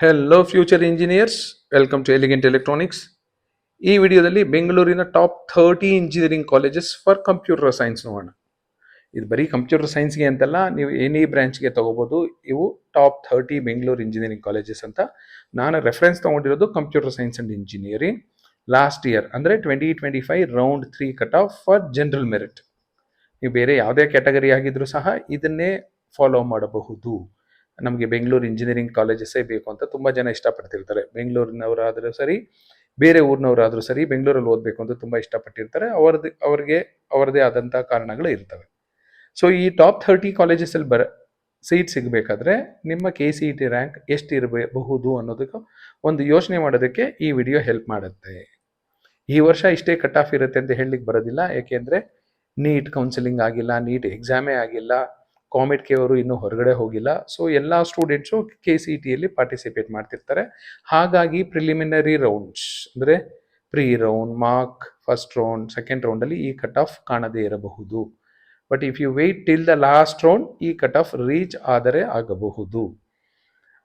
Hello future engineers, welcome to Elegant Electronics. ಈ ವಿಡಿಯೋದಲ್ಲಿ ಬೆಂಗಳೂರಿನ top 30 engineering colleges for computer science ನೋಡೋಣ. ಇದು ಬರೀ ಕಂಪ್ಯೂಟರ್ ಸೈನ್ಸ್ಗೆ ಅಂತಲ್ಲ, ನೀವು ಎನಿ ಬ್ರಾಂಚ್ಗೆ ತಗೋಬೋದು. ಇವು ಟಾಪ್ 30 ಬೆಂಗಳೂರು ಇಂಜಿನಿಯರಿಂಗ್ ಕಾಲೇಜಸ್ ಅಂತ. ನಾನು ರೆಫರೆನ್ಸ್ ತಗೊಂಡಿರೋದು computer science and engineering last year, ಅಂದರೆ 2025 round 3 cut off for general merit. ನೀವು ಬೇರೆ ಯಾವುದೇ ಕ್ಯಾಟಗರಿ ಆಗಿದ್ರೂ ಸಹ ಇದನ್ನೇ ಫಾಲೋ ಮಾಡಬಹುದು. ನಮಗೆ ಬೆಂಗಳೂರು ಇಂಜಿನಿಯರಿಂಗ್ ಕಾಲೇಜಸ್ಸೇ ಬೇಕು ಅಂತ ತುಂಬ ಜನ ಇಷ್ಟಪಡ್ತಿರ್ತಾರೆ. ಬೆಂಗಳೂರಿನವರಾದರೂ ಸರಿ, ಬೇರೆ ಊರಿನವರಾದರೂ ಸರಿ, ಬೆಂಗಳೂರಲ್ಲಿ ಓದಬೇಕು ಅಂತ ತುಂಬ ಇಷ್ಟಪಟ್ಟಿರ್ತಾರೆ. ಅವ್ರಿಗೆ ಅವರದೇ ಆದಂಥ ಕಾರಣಗಳು ಇರ್ತವೆ. ಸೊ ಈ ಟಾಪ್ 30 ಕಾಲೇಜಸಲ್ಲಿ ಸೀಟ್ ಸಿಗಬೇಕಾದ್ರೆ ನಿಮ್ಮ KCET ರ್ಯಾಂಕ್ ಎಷ್ಟು ಇರಬಹುದು ಅನ್ನೋದಕ್ಕೆ ಒಂದು ಯೋಚನೆ ಮಾಡೋದಕ್ಕೆ ಈ ವಿಡಿಯೋ ಹೆಲ್ಪ್ ಮಾಡುತ್ತೆ. ಈ ವರ್ಷ ಇಷ್ಟೇ ಕಟ್ ಆಫ್ ಇರುತ್ತೆ ಅಂತ ಹೇಳಲಿಕ್ಕೆ ಬರೋದಿಲ್ಲ, ಯಾಕೆಂದರೆ ನೀಟ್ ಕೌನ್ಸಿಲಿಂಗ್ ಆಗಿಲ್ಲ, ನೀಟ್ ಎಕ್ಸಾಮೇ ಆಗಿಲ್ಲ, ಕಾಮೆಡ್ಕೆ ಅವರು ಇನ್ನೂ ಹೊರಗಡೆ ಹೋಗಿಲ್ಲ. ಸೊ ಎಲ್ಲ ಸ್ಟೂಡೆಂಟ್ಸು KCETಯಲ್ಲಿ ಪಾರ್ಟಿಸಿಪೇಟ್ ಮಾಡ್ತಿರ್ತಾರೆ. ಹಾಗಾಗಿ ಪ್ರಿಲಿಮಿನರಿ ರೌಂಡ್ಸ್ ಅಂದರೆ pre round, mark, first round, second ರೌಂಡಲ್ಲಿ ಈ ಕಟ್ ಆಫ್ ಕಾಣದೇ ಇರಬಹುದು. But if you wait till the last round, ಈ ಕಟ್ ಆಫ್ ರೀಚ್ ಆದರೆ ಆಗಬಹುದು.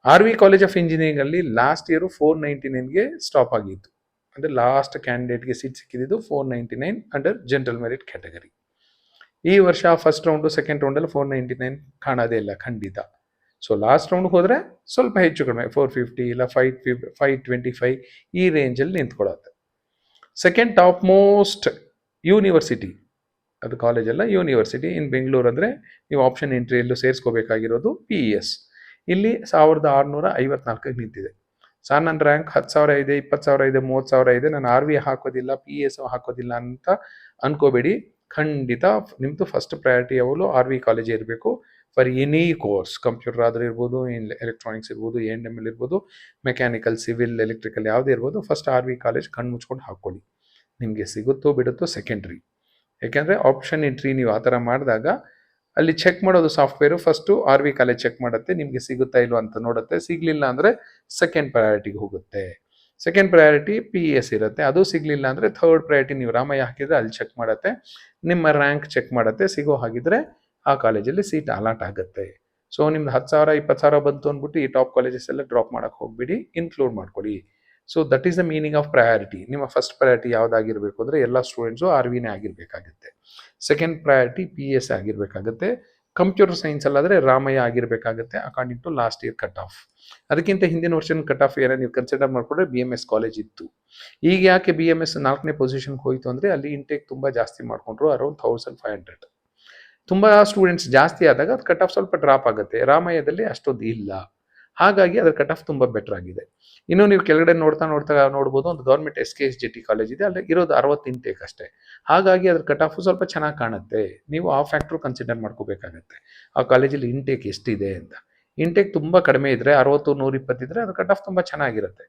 RV ಕಾಲೇಜ್ ಆಫ್ ಇಂಜಿನಿಯರಿಂಗ್ ಅಲ್ಲಿ ಲಾಸ್ಟ್ ಇಯರ್ 499ಗೆ ಸ್ಟಾಪ್ ಆಗಿತ್ತು. ಅಂದರೆ ಲಾಸ್ಟ್ ಕ್ಯಾಂಡಿಡೇಟ್ಗೆ ಸೀಟ್ ಸಿಕ್ಕಿದ್ದು 499 ಅಂಡರ್ ಜನರಲ್ ಮೆರಿಟ್ ಕ್ಯಾಟಗರಿ. ಈ ವರ್ಷ ಫಸ್ಟ್ ರೌಂಡು, ಸೆಕೆಂಡ್ ರೌಂಡಲ್ಲಿ 499 ಕಾಣೋದೇ ಇಲ್ಲ ಖಂಡಿತ. ಸೊ ಲಾಸ್ಟ್ ರೌಂಡ್ ಹೋದರೆ ಸ್ವಲ್ಪ ಹೆಚ್ಚು ಕಡಿಮೆ 450 ಇಲ್ಲ 525 ಈ ರೇಂಜಲ್ಲಿ ನಿಂತ್ಕೊಳ್ಳುತ್ತೆ. ಸೆಕೆಂಡ್ ಟಾಪ್ ಮೋಸ್ಟ್ ಯೂನಿವರ್ಸಿಟಿ, ಅದು ಕಾಲೇಜಲ್ಲ, ಯೂನಿವರ್ಸಿಟಿ ಇನ್ ಬೆಂಗಳೂರು ಅಂದರೆ ನೀವು ಆಪ್ಷನ್ ಎಂಟ್ರಿಯಲ್ಲೂ ಸೇರಿಸ್ಕೋಬೇಕಾಗಿರೋದು PES. ಇಲ್ಲಿ 1654ಗೆ ನಿಂತಿದೆ. ಸರ್ ನನ್ನ ರ್ಯಾಂಕ್ 10,000 ಇದೆ, 20,000 ಇದೆ, 30,000 ಇದೆ, ನಾನು RV ಹಾಕೋದಿಲ್ಲ, PES ಹಾಕೋದಿಲ್ಲ ಅಂತ ಅನ್ಕೋಬೇಡಿ. ಖಂಡಿತ ನಿಮ್ಮದು ಫಸ್ಟ್ ಪ್ರಯಾರಿಟಿ ಯಾವಾಗಲೂ RV ಕಾಲೇಜೇ ಇರಬೇಕು ಫಾರ್ ಎನಿ ಕೋರ್ಸ್. ಕಂಪ್ಯೂಟರ್ ಆದರೂ ಇರ್ಬೋದು, ಎಲೆಕ್ಟ್ರಾನಿಕ್ಸ್ ಇರ್ಬೋದು, A&M ಇರ್ಬೋದು, ಮೆಕ್ಯಾನಿಕಲ್, ಸಿವಿಲ್, ಎಲೆಕ್ಟ್ರಿಕಲ್ ಯಾವುದೇ ಇರ್ಬೋದು, ಫಸ್ಟ್ RV ಕಾಲೇಜ್ ಕಣ್ಣು ಮುಚ್ಕೊಂಡು ಹಾಕ್ಕೊಳ್ಳಿ. ನಿಮಗೆ ಸಿಗುತ್ತೋ ಬಿಡುತ್ತೋ ಸೆಕೆಂಡ್ರಿ. ಯಾಕೆಂದರೆ ಆಪ್ಷನ್ ಎಂಟ್ರಿ ನೀವು ಆ ಥರ ಮಾಡಿದಾಗ ಅಲ್ಲಿ ಚೆಕ್ ಮಾಡೋದು software first RV college check ಮಾಡುತ್ತೆ, ನಿಮಗೆ ಸಿಗುತ್ತಾ ಇಲ್ವ ಅಂತ ನೋಡುತ್ತೆ. ಸಿಗಲಿಲ್ಲ ಅಂದರೆ ಸೆಕೆಂಡ್ ಪ್ರಯಾರಿಟಿಗೆ ಹೋಗುತ್ತೆ. ಸೆಕೆಂಡ್ ಪ್ರಯಾರಿಟಿ PES ಇರುತ್ತೆ. ಅದು ಸಿಗಲಿಲ್ಲ ಅಂದರೆ ಥರ್ಡ್ ಪ್ರಯಾರಿಟಿ ನೀವು ರಾಮಯ್ಯ ಹಾಕಿದರೆ ಅಲ್ಲಿ ಚೆಕ್ ಮಾಡುತ್ತೆ, ನಿಮ್ಮ ರ್ಯಾಂಕ್ ಚೆಕ್ ಮಾಡುತ್ತೆ. ಸಿಗೋ ಹಾಗಿದ್ರೆ ಆ ಕಾಲೇಜಲ್ಲಿ ಸೀಟ್ ಅಲಾಟ್ ಆಗುತ್ತೆ. ಸೊ ನಿಮ್ದು 10,000 20,000 ಬಂತು ಅಂದ್ಬಿಟ್ಟು ಈ ಟಾಪ್ ಕಾಲೇಜಸ್ ಎಲ್ಲ ಡ್ರಾಪ್ ಮಾಡೋಕ್ಕೆ ಹೋಗ್ಬಿಡಿ, ಇನ್ಕ್ಲೂಡ್ ಮಾಡ್ಕೊಳ್ಳಿ. So that is the meaning of priority. ನಿಮ್ಮ ಫಸ್ಟ್ ಪ್ರಯಾರಿಟಿ ಯಾವುದಾಗಿರಬೇಕು ಅಂದರೆ ಎಲ್ಲ ಸ್ಟೂಡೆಂಟ್ಸು RVನೇ ಆಗಿರಬೇಕಾಗುತ್ತೆ. ಸೆಕೆಂಡ್ ಪ್ರಯಾರಿಟಿ PES ಆಗಿರಬೇಕಾಗುತ್ತೆ. ಕಂಪ್ಯೂಟರ್ ಸೈನ್ಸ್ ಅಲ್ಲಾದರೆ ರಾಮಯ್ಯ ಆಗಿರಬೇಕಾಗುತ್ತೆ according to last year cut off. ಅದಕ್ಕಿಂತ ಹಿಂದಿನ ವರ್ಷದ ಕಟ್ ಆಫ್ ಏನೋ ನೀವು ಕನ್ಸಿಡರ್ ಮಾಡಿಕೊಂಡ್ರೆ BMS ಕಾಲೇಜ್ ಇತ್ತು. ಈಗ ಯಾಕೆ BMS 4ನೇ ಪೊಸಿಷನ್ಗೆ ಹೋಯಿತು ಅಂದರೆ ಅಲ್ಲಿ ಇಂಟೇಕ್ ತುಂಬ ಜಾಸ್ತಿ ಮಾಡಿಕೊಂಡ್ರು, ಅರೌಂಡ್ 1500. ತುಂಬ ಸ್ಟೂಡೆಂಟ್ಸ್ ಜಾಸ್ತಿ ಆದಾಗ ಅದು ಕಟ್ ಆಫ್ ಸ್ವಲ್ಪ ಡ್ರಾಪ್ ಆಗುತ್ತೆ. ರಾಮಯ್ಯದಲ್ಲಿ ಅಷ್ಟೊಂದು ಇಲ್ಲ, ಹಾಗಾಗಿ ಅದರ ಕಟ್ ಆಫ್ ತುಂಬ ಬೆಟರ್ ಆಗಿದೆ. ಇನ್ನು ನೀವು ಕೆಳಗಡೆ ನೋಡ್ತಾ ನೋಡ್ಬೋದು, ಒಂದು ಗೌರ್ಮೆಂಟ್ SKSJT ಕಾಲೇಜ್ ಇದೆ, ಅಲ್ಲಿ ಇರೋದು 60 ಇಂಟೇಕ್ ಅಷ್ಟೇ. ಹಾಗಾಗಿ ಅದ್ರ ಕಟ್ ಆಫ್ ಸ್ವಲ್ಪ ಚೆನ್ನಾಗಿ ಕಾಣುತ್ತೆ. ನೀವು ಆ ಫ್ಯಾಕ್ಟ್ರು ಕನ್ಸಿಡರ್ ಮಾಡ್ಕೋಬೇಕಾಗತ್ತೆ, ಆ ಕಾಲೇಜಲ್ಲಿ ಇಂಟೇಕ್ ಎಷ್ಟಿದೆ ಅಂತ. ಇಂಟೇಕ್ ತುಂಬ ಕಡಿಮೆ ಇದ್ದರೆ 60, 120 ಇದ್ದರೆ ಅದು ಕಟ್ ಆಫ್ ತುಂಬ ಚೆನ್ನಾಗಿರುತ್ತೆ.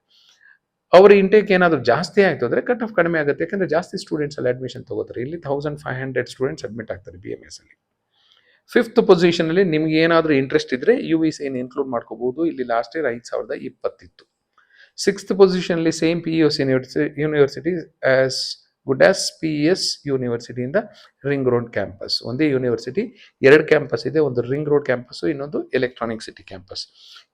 ಅವ್ರ ಇಂಟೇಕ್ ಏನಾದರೂ ಜಾಸ್ತಿ ಆಯಿತು ಅಂದರೆ ಕಟ್ ಆಫ್ ಕಡಿಮೆ ಆಗುತ್ತೆ, ಯಾಕಂದರೆ ಜಾಸ್ತಿ ಸ್ಟೂಡೆಂಟ್ಸ್ ಅಲ್ಲಿ ಅಡ್ಮಿಷನ್ ತಗೋತಾರೆ. ಇಲ್ಲಿ 1500 ಸ್ಟೂಡೆಂಟ್ಸ್ ಅಡ್ಮಿಟ್ ಆಗ್ತಾರೆ BMS ಅಲ್ಲಿ. ಫಿಫ್ತ್ ಪೊಸಿಷನಲ್ಲಿ ನಿಮ್ಗೆ ಏನಾದರೂ ಇಂಟ್ರೆಸ್ಟ್ ಇದ್ದರೆ UVCನ ಇನ್ಕ್ಲೂಡ್ ಮಾಡ್ಕೋಬಹುದು. ಇಲ್ಲಿ ಲಾಸ್ಟ್ ಇಯರ್ 5,020 ಇತ್ತು. ಸಿಕ್ಸ್ತ್ ಪೊಸಿಷನಲ್ಲಿ same PES university as good as PES university in the ring road campus. ಒಂದೇ ಯೂನಿವರ್ಸಿಟಿ, 2 ಕ್ಯಾಂಪಸ್ ಇದೆ, ಒಂದು ರಿಂಗ್ ರೋಡ್ ಕ್ಯಾಂಪಸ್ಸು, ಇನ್ನೊಂದು ಎಲೆಕ್ಟ್ರಾನಿಕ್ ಸಿಟಿ ಕ್ಯಾಂಪಸ್.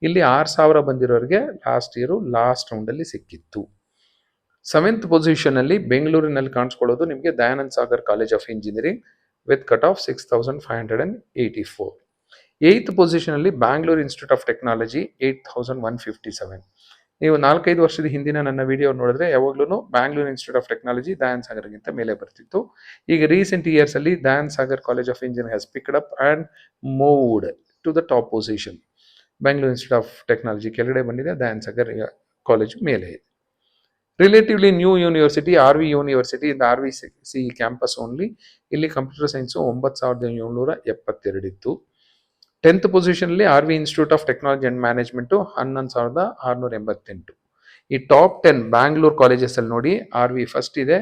ಇಲ್ಲಿ 6,000 ಬಂದಿರೋರಿಗೆ ಲಾಸ್ಟ್ ಇಯರು ಲಾಸ್ಟ್ ರೌಂಡಲ್ಲಿ ಸಿಕ್ಕಿತ್ತು. ಸೆವೆಂತ್ ಪೊಸಿಷನಲ್ಲಿ ಬೆಂಗಳೂರಿನಲ್ಲಿ ಕಾಣಿಸ್ಕೊಳ್ಳೋದು ನಿಮಗೆ Dayananda Sagar college of engineering with cut off 6,584. Eighth ಪೊಸಿಷನಲ್ಲಿ ಬ್ಯಾಂಗ್ಳೂರ್ ಇನ್ಸ್ಟಿಟ್ಯೂಟ್ ಆಫ್ ಟೆಕ್ನಾಲಜಿ 8,157. ನೀವು 4-5 ವರ್ಷದ ಹಿಂದಿನ ನನ್ನ ವಿಡಿಯೋ ನೋಡಿದ್ರೆ ಯಾವಾಗ್ಲೂ Bangalore institute of technology Dayananda ಸಾಗರ್ಗಿಂತ ಮೇಲೆ ಬರ್ತಿತ್ತು. ಈಗ ರೀಸೆಂಟ್ ಇಯರ್ಸಲ್ಲಿ Dayananda Sagar college of engineering has picked up and moved to the top position. Bangalore institute of technology ಕೆಳಗಡೆ ಬಂದಿದೆ, ದಯಾನಂದ ಸಾಗರ್ ಕಾಲೇಜು ಮೇಲೆ ಇದೆ. Relatively new university RV university in RVC campus only. ಇಲ್ಲಿ ಕಂಪ್ಯೂಟರ್ ಸೈನ್ಸು 9,772 ಇತ್ತು. 10th ಪೊಸಿಷನಲ್ಲಿ RV institute of technology and management 11,688. ಈ top 10 Bangalore ಕಾಲೇಜಸಲ್ಲಿ ನೋಡಿ, RV first ಇದೆ,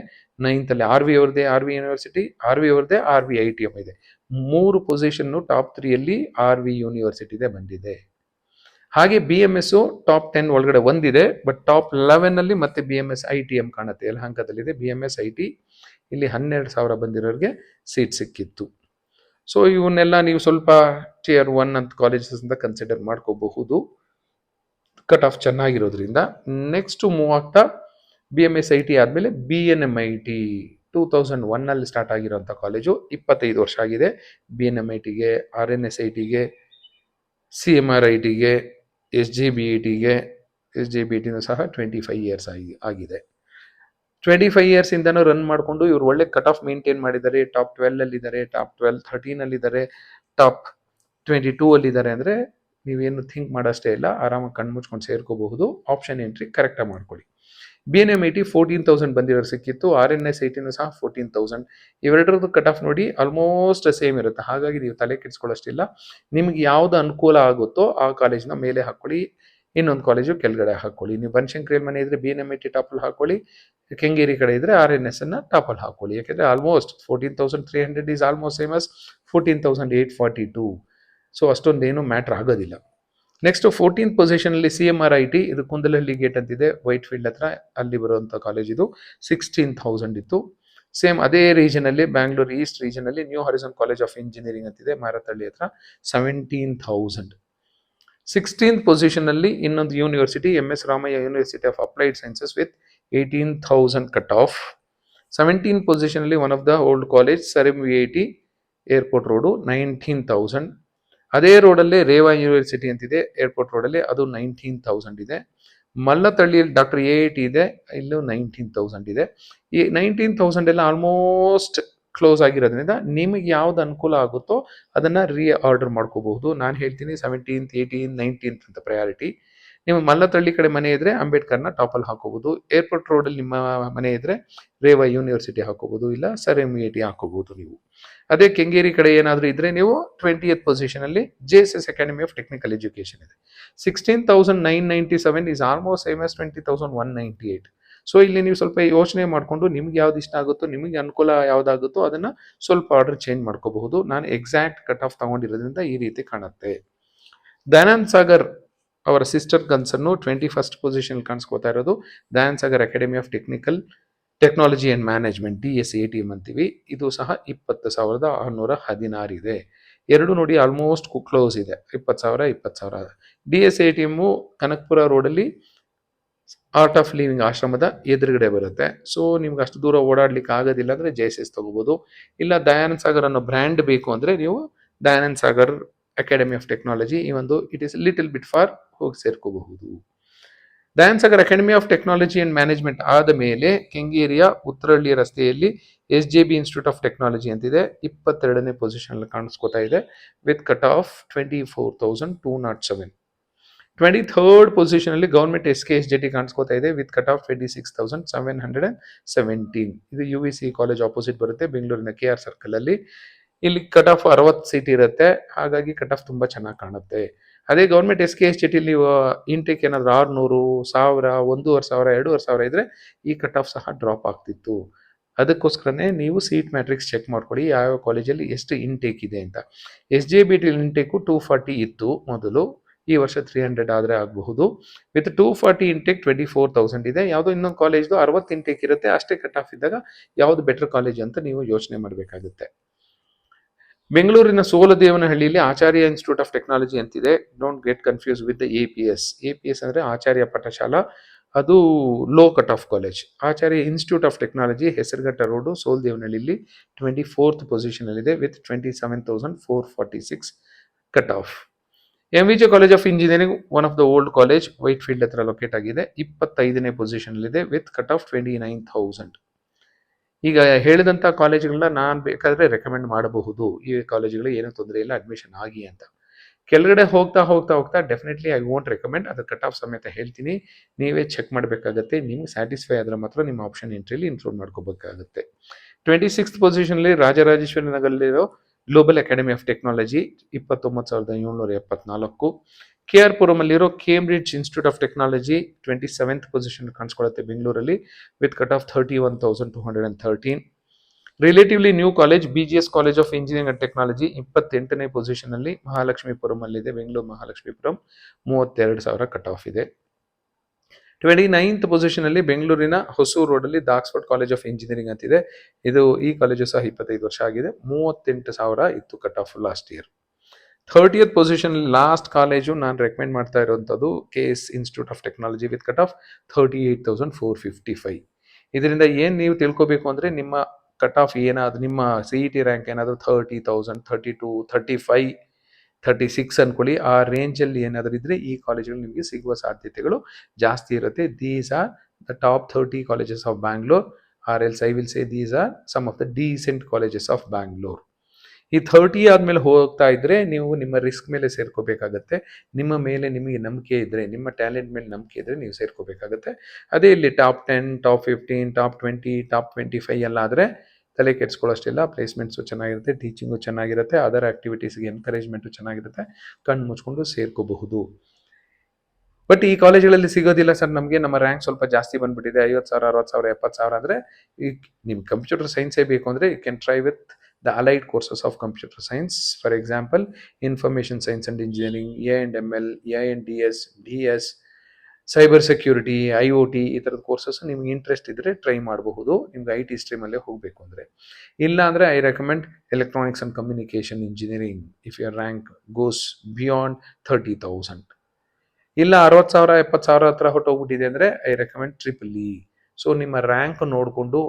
9th RV ಅವ್ರದ್ದೇ RV ಯೂನಿವರ್ಸಿಟಿ, RV ಅವ್ರದ್ದೇ RV ITM ಇದೆ. 3 ಪೊಸಿಷನ್ನು ಟಾಪ್ 3ಯಲ್ಲಿ RV ಯೂನಿವರ್ಸಿಟಿದೆ ಬಂದಿದೆ. ಹಾಗೆ BMS ಟಾಪ್ 10 ಒಳಗಡೆ ಒಂದಿದೆ, ಬಟ್ ಟಾಪ್ 11ನಲ್ಲಿ ಮತ್ತೆ BMS ITM ಕಾಣುತ್ತೆ, ಯಲಹಂಕದಲ್ಲಿದೆ BMS IT. ಇಲ್ಲಿ 12,000 ಬಂದಿರೋರಿಗೆ ಸೀಟ್ ಸಿಕ್ಕಿತ್ತು. ಸೊ ಇವನ್ನೆಲ್ಲ ನೀವು ಸ್ವಲ್ಪ Tier 1 ಅಂತ ಕಾಲೇಜಸ್ ಅಂತ ಕನ್ಸಿಡರ್ ಮಾಡ್ಕೋಬಹುದು. ಕಟ್ ಆಫ್ ಚೆನ್ನಾಗಿರೋದ್ರಿಂದ ನೆಕ್ಸ್ಟ್ ಮೂವ್ ಆಗ್ತಾ BMS-IT ಆದಮೇಲೆ BNMIT 2001 ಸ್ಟಾರ್ಟ್ ಆಗಿರೋಂಥ ಕಾಲೇಜು, 25 ವರ್ಷ ಆಗಿದೆ. BNMITಗೆ, RNSITಗೆ, CMRITಗೆ, SJBITಗೆ, SJBITನೂ ಸಹ 25 ಇಯರ್ಸ್ ಆಗಿದೆ. 25 ಇಯರ್ಸ್ ಇಂದನೂ ರನ್ ಮಾಡಿಕೊಂಡು ಇವ್ರು ಒಳ್ಳೆ ಕಟ್ ಆಫ್ ಮೇಂಟೈನ್ ಮಾಡಿದ್ದಾರೆ. ಟಾಪ್ 12 ಅಲ್ಲಿದ್ದಾರೆ, ಟಾಪ್ 13 ಅಲ್ಲಿದ್ದಾರೆ, ಟಾಪ್ 22 ಅಲ್ಲಿದ್ದಾರೆ. ಅಂದರೆ ನೀವೇನು ಥಿಂಕ್ ಮಾಡೋಷ್ಟೇ ಇಲ್ಲ, ಆರಾಮಾಗಿ ಕಣ್ಣು ಮುಚ್ಕೊಂಡು ಸೇರ್ಕೋಬಹುದು. ಆಪ್ಷನ್ ಎಂಟ್ರಿ ಕರೆಕ್ಟಾಗಿ ಮಾಡ್ಕೊಳ್ಳಿ. BNMIT 14,000 ಬಂದಿರೋರು ಸಿಕ್ಕಿತ್ತು. RNSITನೂ ಸಹ 14,000. ಇವೆರಡರದ್ದು ಕಟ್ ಆಫ್ ನೋಡಿ ಆಲ್ಮೋಸ್ಟ್ ಸೇಮ್ ಇರುತ್ತೆ. ಹಾಗಾಗಿ ನೀವು ತಲೆ ಕೆಡಿಸ್ಕೊಳ್ಳೋಷ್ಟಿಲ್ಲ. ನಿಮ್ಗೆ ಯಾವ್ದು ಅನುಕೂಲ ಆಗುತ್ತೋ ಆ ಕಾಲೇಜ್ನ ಮೇಲೆ ಹಾಕೊಳ್ಳಿ, ಇನ್ನೊಂದು ಕಾಲೇಜು ಕೆಳಗಡೆ ಹಾಕೊಳ್ಳಿ. ನೀವು ಬನಶಂಕರಿಯಲ್ಲಿ ಮನೆ ಇದ್ರೆ BNMIT ಟಾಪಲ್ಲಿ ಹಾಕೊಳ್ಳಿ, ಕೆಂಗೇರಿ ಕಡೆ ಇದ್ರೆ RNS ಅನ್ನ ಟಾಪಲ್ಲಿ ಹಾಕೊಳ್ಳಿ. ಯಾಕೆಂದ್ರೆ almost 14,300 is almost same as 14,842. So ಅಷ್ಟೊಂದೇನು ಮ್ಯಾಟ್ರ್ ಆಗೋದಿಲ್ಲ. ನೆಕ್ಸ್ಟ್ 14th ಪೊಸಿಷನ್ ಅಲ್ಲಿ CMRIT, ಇದು ಕುಂದಲಹಳ್ಳಿ ಗೇಟ್ ಅಂತಿದೆ, ವೈಟ್ ಫೀಲ್ಡ್ ಹತ್ರ, ಅಲ್ಲಿ ಬರುವಂಥ ಕಾಲೇಜ್. ಇದು 16,000 ಇತ್ತು. ಸೇಮ್ ಅದೇ ರೀಜನ್ ಅಲ್ಲಿ ಬ್ಯಾಂಗ್ಳೂರ್ ಈಸ್ಟ್ ರೀಜನ್ ಅಲ್ಲಿ new horizon college of engineering ಅಂತಿದೆ, ಮಾರತಳ್ಳಿ ಹತ್ರ, 17,000. 16th ಪೊಸಿಷನ್ ಅಲ್ಲಿ ಇನ್ನೊಂದು university, MS Ramaiah university of applied sciences with 18,000 cut off. 17th position ಅಲ್ಲಿ one of the old college SRMVIT airport road, 19,000. ಅದೇ ರೋಡಲ್ಲೇ ರೇವಾ ಯೂನಿವರ್ಸಿಟಿ ಅಂತಿದೆ ಏರ್ಪೋರ್ಟ್ ರೋಡಲ್ಲಿ, ಅದು 19,000 ಇದೆ. ಮಲ್ಲತಳ್ಳಿಯಲ್ಲಿ ಡಾಕ್ಟರ್ AIT ಇದೆ, ಇಲ್ಲೂ 19,000 ಇದೆ. ಈ 19,000 ಎಲ್ಲ ಆಲ್ಮೋಸ್ಟ್ ಕ್ಲೋಸ್ ಆಗಿರೋದ್ರಿಂದ ನಿಮಗೆ ಯಾವ್ದು ಅನುಕೂಲ ಆಗುತ್ತೋ ಅದನ್ನ ಆರ್ಡರ್ ಮಾಡ್ಕೋಬಹುದು. ನಾನು ಹೇಳ್ತೀನಿ 17th, 18th, 19th ಅಂತ ಪ್ರಯಾರಿಟಿ. ನಿಮ್ಮ ಮಲ್ಲತಳ್ಳಿ ಕಡೆ ಮನೆ ಇದ್ರೆ ಅಂಬೇಡ್ಕರ್ನ ಟಾಪಲ್ಲಿ ಹಾಕೋಬಹುದು. ಏರ್ಪೋರ್ಟ್ ರೋಡಲ್ಲಿ ನಿಮ್ಮ ಮನೆ ಇದ್ರೆ ರೇವಾ ಯೂನಿವರ್ಸಿಟಿ ಹಾಕೋಬಹುದು, ಇಲ್ಲ SRMVIT ಹಾಕೋಬಹುದು ನೀವು. ಅದೇ ಕೆಂಗೇರಿ ಕಡೆ ಏನಾದರೂ ಇದ್ರೆ ನೀವು 20th ಪೊಸಿಷನ್ ಅಲ್ಲಿ JSS academy of technical education ಇದೆ. 16,997 is almost same as 20,198. So ಇಲ್ಲಿ ನೀವು ಸ್ವಲ್ಪ ಯೋಚನೆ ಮಾಡಿಕೊಂಡು ನಿಮ್ಗೆ ಯಾವ್ದು ಇಷ್ಟ ಆಗುತ್ತೋ, ನಿಮಗೆ ಅನುಕೂಲ ಯಾವ್ದಾಗುತ್ತೋ ಅದನ್ನ ಸ್ವಲ್ಪ ಆರ್ಡರ್ ಚೇಂಜ್ ಮಾಡ್ಕೋಬಹುದು. ನಾನು ಎಕ್ಸಾಕ್ಟ್ ಕಟ್ ಆಫ್ ತಗೊಂಡಿರೋದ್ರಿಂದ ಈ ರೀತಿ ಕಾಣುತ್ತೆ. ದಯಾನಂದ್ ಸಾಗರ್ ಅವರ ಸಿಸ್ಟರ್ ಕನ್ಸನ್ನು 21st ಪೊಸಿಷನ್ ಕಾಣಿಸ್ಕೋತಾ ಇರೋದು. Dayanand Sagar academy of technology and management, DSATM ಅಂತೀವಿ. ಇದು ಸಹ 20,616 ಇದೆ. ಎರಡು ನೋಡಿ ಆಲ್ಮೋಸ್ಟ್ ಕ್ಲೋಸ್ ಇದೆ, 20,000, 20,000. DSATM ಕನಕಪುರ ರೋಡಲ್ಲಿ ಆರ್ಟ್ ಆಫ್ ಲಿವಿಂಗ್ ಆಶ್ರಮದ ಎದುರುಗಡೆ ಬರುತ್ತೆ. ಸೊ ನಿಮ್ಗೆ ಅಷ್ಟು ದೂರ ಓಡಾಡ್ಲಿಕ್ಕೆ ಆಗೋದಿಲ್ಲ ಅಂದ್ರೆ JSS ತಗೋಬಹುದು. ಇಲ್ಲ ದಯಾನಂದ್ ಸಾಗರ್ ಅನ್ನೋ ಬ್ರ್ಯಾಂಡ್ ಬೇಕು ಅಂದ್ರೆ ನೀವು Dayanand Sagar academy of technology, ಈ ಒಂದು it is little bit far, ಹೋಗಿ ಸೇರ್ಕೋಬಹುದು. Dayanand Sagar academy of technology and management ಆದ ಮೇಲೆ ಕೆಂಗೇರಿಯ ಉತ್ತರಹಳ್ಳಿ ರಸ್ತೆಯಲ್ಲಿ SJB ಇನ್ಸ್ಟಿಟ್ಯೂಟ್ ಆಫ್ ಟೆಕ್ನಾಲಜಿ ಅಂತಿದೆ, 22ನೇ ಪೊಸಿಷನ್ ಕಾಣಿಸ್ಕೋತಾ ಇದೆ with cut of 24,207. 23rd position ಅಲ್ಲಿ ಗವರ್ಮೆಂಟ್ SKSJT ಕಾಣಿಸ್ಕೋತಾ ಇದೆ ವಿತ್ ಕಟ್ ಆಫ್ 26,717. ಇದು UVC ಕಾಲೇಜ್ ಆಪೋಸಿಟ್ ಬರುತ್ತೆ, ಬೆಂಗಳೂರಿನ KR ಸರ್ಕಲ್ ಅಲ್ಲಿ. ಇಲ್ಲಿ ಕಟ್ ಆಫ್ 60 ಸೀಟ್ ಇರುತ್ತೆ, ಹಾಗಾಗಿ ಕಟ್ ಆಫ್ ತುಂಬಾ ಚೆನ್ನಾಗಿ ಕಾಣುತ್ತೆ. ಅದೇ ಗೌರ್ಮೆಂಟ್ SKSJT ನೀವು ಇಂಟೇಕ್ ಏನಾದ್ರು 600, 1,000, 1,500, 2,500 ಇದ್ರೆ ಈ ಕಟ್ ಆಫ್ ಸಹ ಡ್ರಾಪ್ ಆಗ್ತಿತ್ತು. ಅದಕ್ಕೋಸ್ಕರನೇ ನೀವು ಸೀಟ್ ಮ್ಯಾಟ್ರಿಕ್ಸ್ ಚೆಕ್ ಮಾಡ್ಕೊಳ್ಳಿ, ಯಾವ ಕಾಲೇಜಲ್ಲಿ ಎಷ್ಟು ಇಂಟೇಕ್ ಇದೆ ಅಂತ. SJBT ಇಂಟೇಕು 240 ಇತ್ತು ಮೊದಲು, ಈ ವರ್ಷ 300 ಆದರೆ ಆಗಬಹುದು. ವಿತ್ 240 ಇಂಟೇಕ್ 24,000 ಇದೆ. ಯಾವುದೋ ಇನ್ನೊಂದು ಕಾಲೇಜ್ದು 60 ಇಂಟೇಕ್ ಇರುತ್ತೆ, ಅಷ್ಟೇ ಕಟ್ ಆಫ್ ಇದ್ದಾಗ ಯಾವ್ದು ಬೆಟರ್ ಕಾಲೇಜ್ ಅಂತ ನೀವು ಯೋಚನೆ ಮಾಡಬೇಕಾಗುತ್ತೆ. ಬೆಂಗಳೂರಿನ ಸೋಲದೇವನಹಳ್ಳಿಯಲ್ಲಿ ಆಚಾರ್ಯ ಇನ್ಸ್ಟಿಟ್ಯೂಟ್ ಆಫ್ ಟೆಕ್ನಾಲಜಿ ಅಂತಿದೆ. Don't get confuse with APS. APS ಅಂದ್ರೆ ಆಚಾರ್ಯ ಪಠಶಾಲಾ, ಅದು low cut off college. Acharya institute of technology Hesaraghatta road, ಸೋಲದೇವನಹಳ್ಳಿಯಲ್ಲಿ 24th ಪೊಸಿಷನ್ ಇದೆ with 27,446 cut off. MVJ college of engineering, one of the old college, Whitefield ಹತ್ರ locate ಆಗಿದೆ, 25ನೇ position ಇದೆ with cut off 29,000. ಈಗ ಹೇಳಿದಂಥ ಕಾಲೇಜುಗಳನ್ನ ನಾನು ಬೇಕಾದರೆ ರೆಕಮೆಂಡ್ ಮಾಡಬಹುದು. ಈ ಕಾಲೇಜುಗಳು ಏನೂ ತೊಂದರೆ ಇಲ್ಲ, ಅಡ್ಮಿಷನ್ ಆಗಿ ಅಂತ. ಕೆಳಗಡೆ ಹೋಗ್ತಾ ಹೋಗ್ತಾ ಹೋಗ್ತಾ ಡೆಫಿನೆಟ್ಲಿ ಐ ವೋಂಟ್ ರೆಕಮೆಂಡ್, ಅದು ಕಟ್ ಆಫ್ ಸಮೇತ ಹೇಳ್ತೀನಿ, ನೀವೇ ಚೆಕ್ ಮಾಡಬೇಕಾಗತ್ತೆ. ನಿಮ್ಗೆ ಸ್ಯಾಟಿಸ್ಫೈ ಆದರೆ ಮಾತ್ರ ನಿಮ್ಮ ಆಪ್ಷನ್ ಎಂಟ್ರಿಲಿ ಇನ್ಕ್ಲೂಡ್ ಮಾಡ್ಕೋಬೇಕಾಗುತ್ತೆ. 26th ಪೊಸಿಷನ್ಲಿ ರಾಜರಾಜೇಶ್ವರಿ ನಗರಲ್ಲಿರೋ global academy of technology, 29,774. KR ಪುರಮಲ್ಲಿರೋ Cambridge institute of technology 27th position ಕಾಣಿಸ್ಕೊಳ್ಳುತ್ತೆ ಬೆಂಗಳೂರಲ್ಲಿ with cut off 31,213. Relatively new college BGS college of engineering and technology, 28ನೇ ಪೊಸಿಷನ್ ಅಲ್ಲಿ ಮಹಾಲಕ್ಷ್ಮೀಪುರಂ ಅಲ್ಲಿದೆ, ಬೆಂಗಳೂರು ಮಹಾಲಕ್ಷ್ಮೀಪುರಂ, 32,000 ಕಟ್ ಆಫ್ ಇದೆ. 29th ಪೊಸಿಷನ್ ಅಲ್ಲಿ ಬೆಂಗಳೂರಿನ ಹೊಸೂರು ರೋಡಲ್ಲಿ ದಾಕ್ಸ್ಫರ್ಡ್ ಕಾಲೇಜ್ ಆಫ್ ಇಂಜಿನಿಯರಿಂಗ್ ಅಂತಿದೆ. ಈ ಕಾಲೇಜು ಸಹ 25 ವರ್ಷ ಆಗಿದೆ, 38,000 ಇತ್ತು cut off last year. 30th position last college ನಾನು ರೆಕಮೆಂಡ್ ಮಾಡ್ತಾ ಇರೋಂಥದ್ದು KS institute of technology with cut of 38,455. ಇದರಿಂದ ಏನು ನೀವು ತಿಳ್ಕೊಬೇಕು ಅಂದರೆ ನಿಮ್ಮ ಕಟ್ ಆಫ್ ಏನಾದರೂ ನಿಮ್ಮ CET ರ್ಯಾಂಕ್ ಏನಾದರೂ 30,000, 32, 35, 36 ಅನ್ಕೊಳ್ಳಿ, ಆ ರೇಂಜಲ್ಲಿ ಏನಾದರೂ ಇದ್ದರೆ ಈ ಕಾಲೇಜುಗಳು ನಿಮಗೆ ಸಿಗುವ ಸಾಧ್ಯತೆಗಳು ಜಾಸ್ತಿ ಇರುತ್ತೆ. These are the top 30 colleges of Bangalore, or else I will say these are some of the decent colleges of Bangalore. ಈ 30 ಆದಮೇಲೆ ಹೋಗ್ತಾ ಇದ್ದರೆ ನೀವು ನಿಮ್ಮ ರಿಸ್ಕ್ ಮೇಲೆ ಸೇರ್ಕೋಬೇಕಾಗತ್ತೆ. ನಿಮ್ಮ ಮೇಲೆ ನಿಮಗೆ ನಂಬಿಕೆ ಇದ್ದರೆ, ನಿಮ್ಮ ಟ್ಯಾಲೆಂಟ್ ಮೇಲೆ ನಂಬಿಕೆ ಇದ್ದರೆ ನೀವು ಸೇರ್ಕೋಬೇಕಾಗತ್ತೆ. ಅದೇ ಇಲ್ಲಿ ಟಾಪ್ 10, ಟಾಪ್ 15, ಟಾಪ್ 20, ಟಾಪ್ 25 ಎಲ್ಲ ಆದರೆ ತಲೆ ಕೆಡಿಸ್ಕೊಳ್ಳೋಷ್ಟಿಲ್ಲ. ಪ್ಲೇಸ್ಮೆಂಟ್ಸು ಚೆನ್ನಾಗಿರುತ್ತೆ, ಟೀಚಿಂಗು ಚೆನ್ನಾಗಿರುತ್ತೆ, ಅದರ್ ಆ್ಯಕ್ಟಿವಿಟೀಸ್ಗೆ ಎನ್ಕರೇಜ್ಮೆಂಟು ಚೆನ್ನಾಗಿರುತ್ತೆ, ಕಣ್ಣು ಮುಚ್ಕೊಂಡು ಸೇರ್ಕೋಬಹುದು. ಬಟ್ ಈ ಕಾಲೇಜುಗಳಲ್ಲಿ ಸಿಗೋದಿಲ್ಲ ಸರ್, ನಮಗೆ ನಮ್ಮ ರ್ಯಾಂಕ್ ಸ್ವಲ್ಪ ಜಾಸ್ತಿ ಬಂದುಬಿಟ್ಟಿದೆ, 50,000, 60,000, 70,000 ಅಂದರೆ ಈಗ ನಿಮ್ಮ ಕಂಪ್ಯೂಟರ್ ಸೈನ್ಸೇ ಬೇಕು ಅಂದರೆ you can try with the allied courses of computer science. For example, information science and engineering, A&ML, A&DS, DS, cyber security, IoT ಈ ಥರದ ಕೋರ್ಸಸ್ ನಿಮ್ಗೆ ಇಂಟ್ರೆಸ್ಟ್ ಇದ್ದರೆ ಟ್ರೈ ಮಾಡಬಹುದು. ನಿಮ್ಗೆ IT ಸ್ಟ್ರೀಮಲ್ಲೇ ಹೋಗಬೇಕು ಅಂದರೆ. ಇಲ್ಲ ಅಂದರೆ I recommend electronics and communication engineering if your rank goes beyond 30,000. ಇಲ್ಲ 60,000, 70,000 ಹತ್ರ ಹೊಟ್ಟೋಗ್ಬಿಟ್ಟಿದೆ ಅಂದರೆ ಐ ರೆಕಮೆಂಡ್ EEE. ಸೊ ನಿಮ್ಮ ರ್ಯಾಂಕ್ ನೋಡಿಕೊಂಡು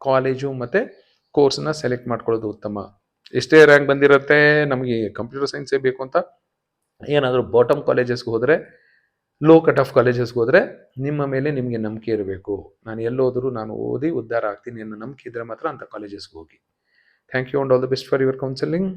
ಕಾಲೇಜು ಮತ್ತು ಕೋರ್ಸ್ನ ಸೆಲೆಕ್ಟ್ ಮಾಡ್ಕೊಳ್ಳೋದು ಉತ್ತಮ. ಎಷ್ಟೇ ರ್ಯಾಂಕ್ ಬಂದಿರುತ್ತೆ, ನಮಗೆ ಕಂಪ್ಯೂಟರ್ ಸೈನ್ಸೇ ಬೇಕು ಅಂತ ಏನಾದರೂ ಬಾಟಮ್ ಕಾಲೇಜಸ್ಗೆ ಹೋದರೆ, ಲೋ ಕಟ್ ಆಫ್ ಕಾಲೇಜಸ್ಗೆ ಹೋದರೆ ನಿಮ್ಮ ಮೇಲೆ ನಿಮಗೆ ನಂಬಿಕೆ ಇರಬೇಕು. ನಾನು ಎಲ್ಲೋದರೂ ನಾನು ಓದಿ ಉದ್ಧಾರ ಆಗ್ತೀನಿ ಅನ್ನೋ ನಂಬಿಕೆ ಇದ್ದರೆ ಮಾತ್ರ ಅಂಥ ಕಾಲೇಜಸ್ಗೆ ಹೋಗಿ. Thank you and all the best for your counselling.